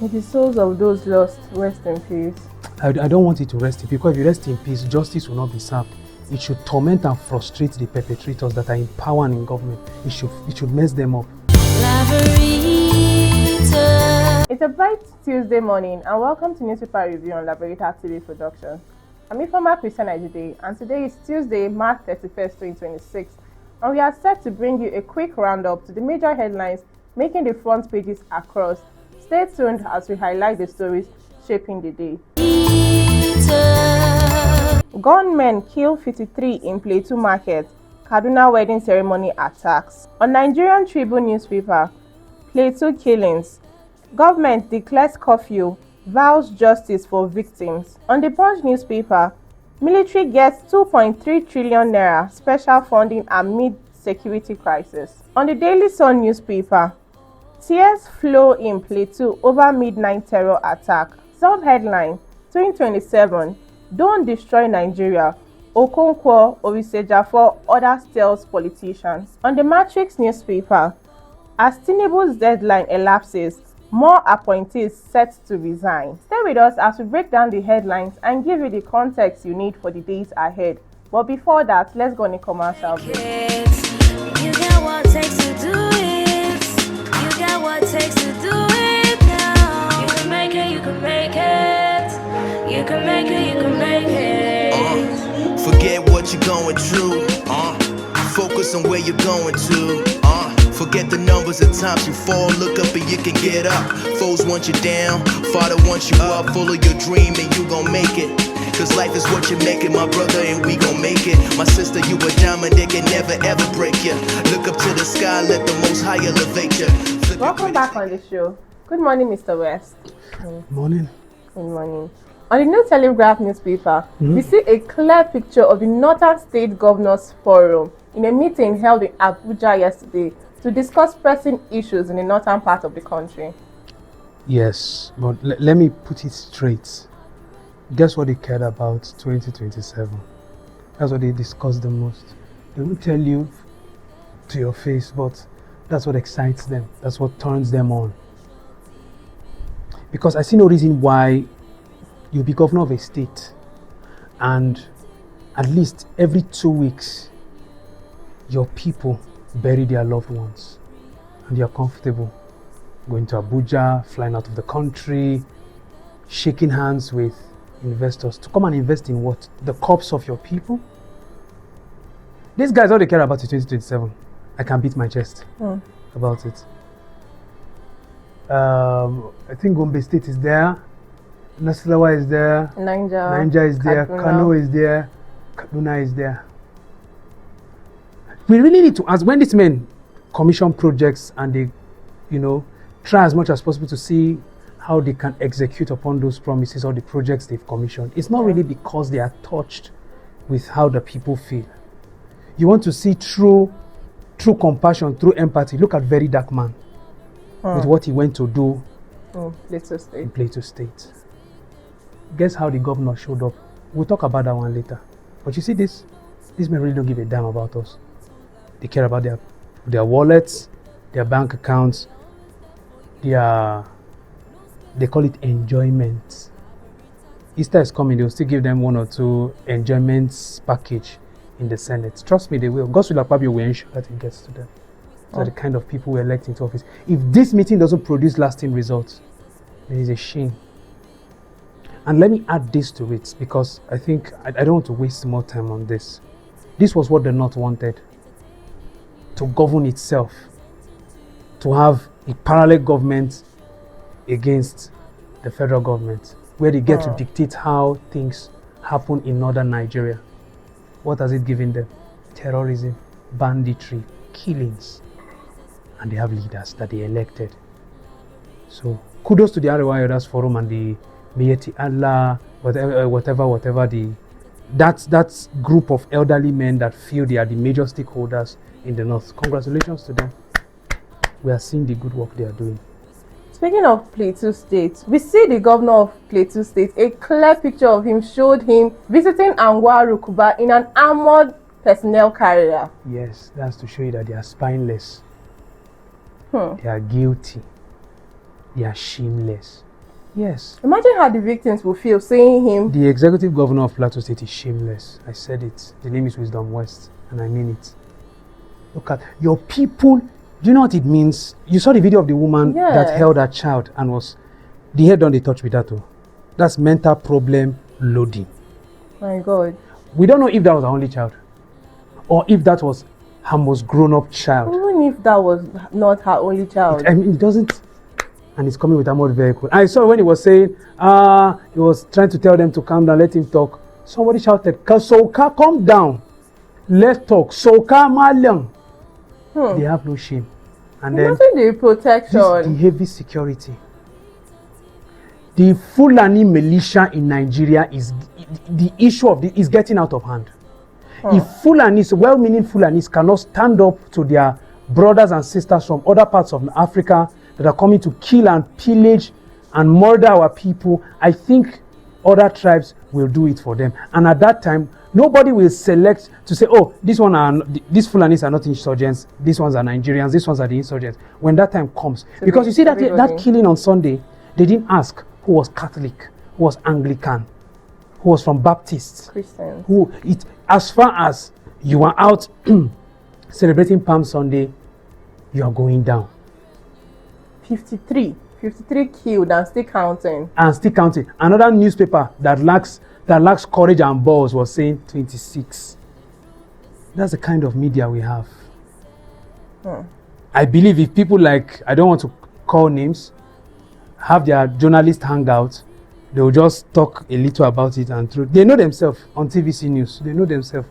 May the souls of those lost rest in peace. I don't want it to rest in peace, because if you rest in peace, justice will not be served. It should torment and frustrate the perpetrators that are in power and in government. It should mess them up. It's a bright Tuesday morning, and welcome to Newspaper Review on Laveritatv production. I'm informer Christiana today, and today is Tuesday, March 31st, 2026, and we are set to bring you a quick roundup to the major headlines making the front pages across. Stay tuned as we highlight the stories shaping the day. Gunmen kill 53 in Plateau Market. Kaduna wedding ceremony attacks. On Nigerian Tribune newspaper, Plateau killings. Government declares curfew, vows justice for victims. On the Punch newspaper, military gets 2.3 trillion naira special funding amid security crisis. On the Daily Sun newspaper, tears flow in Plateau over midnight terror attack. Sub-headline, 2027, Don't Destroy Nigeria, Okonkwo Oriseja for other steals politicians. On the Matrix newspaper, as Tinubu's deadline elapses, more appointees set to resign. Stay with us as we break down the headlines and give you the context you need for the days ahead. But before that, let's go on a commercial break. You got what it takes to do it. You got what it takes to do it now. You can make it, you can make it. You can make it, you can make it. Forget what you're going through. Focus on where you're going to. Forget the numbers of times you fall. Look up and you can get up. Foes want you down, Father wants you up. Follow your dream and you gon' make it. Cause life is what you make it, my brother, and we gon' make it. My sister, you a diamond, they can never ever break you. Look up to the sky, let the most high elevate you. Welcome back on the show. Good morning, Mr. West. Morning. Good morning. On the New Telegraph newspaper, we see a clear picture of the Northern State Governors Forum in a meeting held in Abuja yesterday to discuss pressing issues in the northern part of the country. Yes, but let me put it straight. Guess what they cared about 2027? That's what they discussed the most. They won't tell you to your face, but that's what excites them. That's what turns them on. Because I see no reason why you'll be governor of a state and at least every 2 weeks your people bury their loved ones and you're comfortable going to Abuja, flying out of the country, shaking hands with investors to come and invest in what? The corpse of your people? These guys, all they care about is 2027. I can beat my chest about it. I think Gombe State is there, Nasarawa is there, Niger is there, Kano is there, Kaduna is there. We really need to ask, when these men commission projects and they, try as much as possible to see how they can execute upon those promises or the projects they've commissioned, it's not really because they are touched with how the people feel. You want to see true compassion, true empathy. Look at Very Dark Man with what he went to do in Plateau State. Guess how the governor showed up? We'll talk about that one later. But you see these men really don't give a damn about us. They care about their wallets, their bank accounts, they call it enjoyment. Easter is coming, they'll still give them 1 or 2 enjoyments package in the Senate. Trust me, they will. Godswill Akpabio will ensure that it gets to them. So the kind of people we elect into office. If this meeting doesn't produce lasting results, then it's a shame. And let me add this to it, because I think I don't want to waste more time on this. This was what the North wanted. To govern itself. To have a parallel government against the federal government, where they get to dictate how things happen in northern Nigeria. What has it given them? Terrorism, banditry, killings. And they have leaders that they elected. So kudos to the Arewa Elders Forum and the Meyeti Allah, whatever that group of elderly men that feel they are the major stakeholders in the North. Congratulations to them. We are seeing the good work they are doing. Speaking of Plateau State, we see the governor of Plateau State. A clear picture of him showed him visiting Angwa Rukuba in an armored personnel carrier. Yes, that's to show you that they are spineless. They are guilty. They are shameless. Yes. Imagine how the victims will feel seeing him. The executive governor of Plateau State is shameless. I said it. The name is Wisdom West, and I mean it. Look at your people. Do you know what it means? You saw the video of the woman that held her child and was the head on the touch with that too. That's mental problem loading. My God. We don't know if that was her only child, or if that was her most grown-up child. Even if that was not her only child. I mean, it doesn't. And he's coming with a armored vehicle. I saw when he was saying, he was trying to tell them to calm down, let him talk. Somebody shouted, Soka, calm down. Let's talk. Soka Malang. They have no shame. And then the protection. the heavy security. The Fulani militia in Nigeria is the issue of is getting out of hand. If Fulanis, well-meaning Fulanis, cannot stand up to their brothers and sisters from other parts of Africa that are coming to kill and pillage and murder our people, I think other tribes will do it for them. And at that time, nobody will select to say, oh, these Fulanis are not insurgents, these ones are Nigerians, these ones are the insurgents. When that time comes, so because you see that killing on Sunday, they didn't ask who was Catholic, who was Anglican, who was from Baptists, Christians. As far as you are out celebrating Palm Sunday, you are going down. 53 killed and still counting. Another newspaper that lacks courage and balls was saying 26. That's the kind of media we have. I believe if people like, I don't want to call names, have their journalist hangout, they will just talk a little about it and through. They know themselves on TVC News. They know themselves.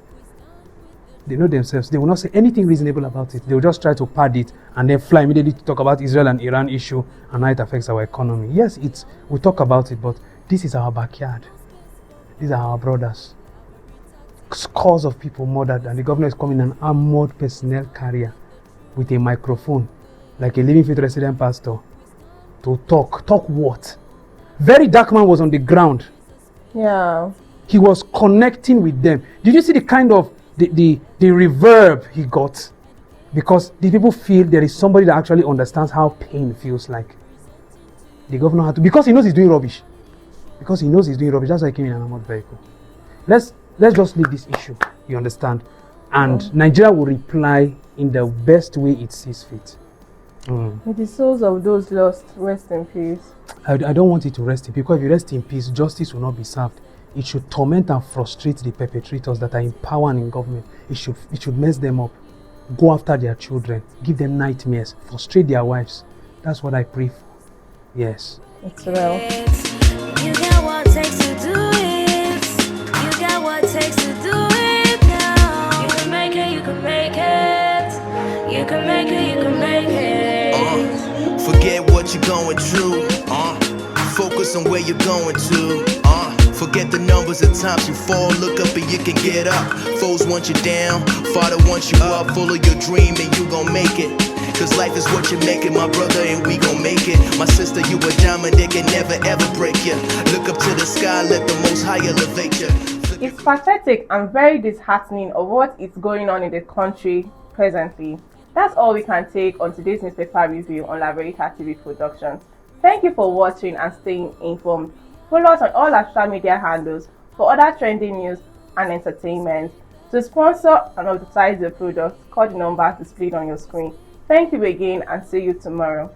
They will not say anything reasonable about it. They will just try to pad it and then fly immediately to talk about Israel and Iran issue and how it affects our economy. Yes, we talk about it, but this is our backyard. These are our brothers. Scores of people murdered, and the governor is coming in an armored personnel carrier with a microphone, like a Living Faith resident pastor, to talk. Talk what? Very Dark Man was on the ground. Yeah. He was connecting with them. Did you see the kind of the reverb he got? Because the people feel there is somebody that actually understands how pain feels like. The governor had to, because he knows he's doing rubbish. That's why he came in an armored vehicle. Let's just leave this issue, you understand? And Nigeria will reply in the best way it sees fit. May the souls of those lost rest in peace. I don't want it to rest in peace, because if you rest in peace, justice will not be served. It should torment and frustrate the perpetrators that are in power and in government. It should mess them up. Go after their children. Give them nightmares. Frustrate their wives. That's what I pray for. Yes. It's well. You got what it takes to do it. You got what it takes to do it now. You can make it, you can make it. You can make it, you can make it. Forget what you're going through. Focus on where you're going to. Forget the numbers of times you fall. Look up and you can get up. Foes want you down, Father wants you up. Full of your dream and you gon' make it. Cause life is what you make it, my brother, and we gon' make it. My sister, you a diamond that can never ever break you. Look up to the sky, let the Most High elevate you. It's pathetic and very disheartening of what is going on in the country presently. That's all we can take on today's newspaper review on Laveritatv Productions. Thank you for watching and staying informed. Follow us on all our social media handles for other trending news and entertainment. To sponsor and advertise the products, call the number displayed on your screen. Thank you again and see you tomorrow.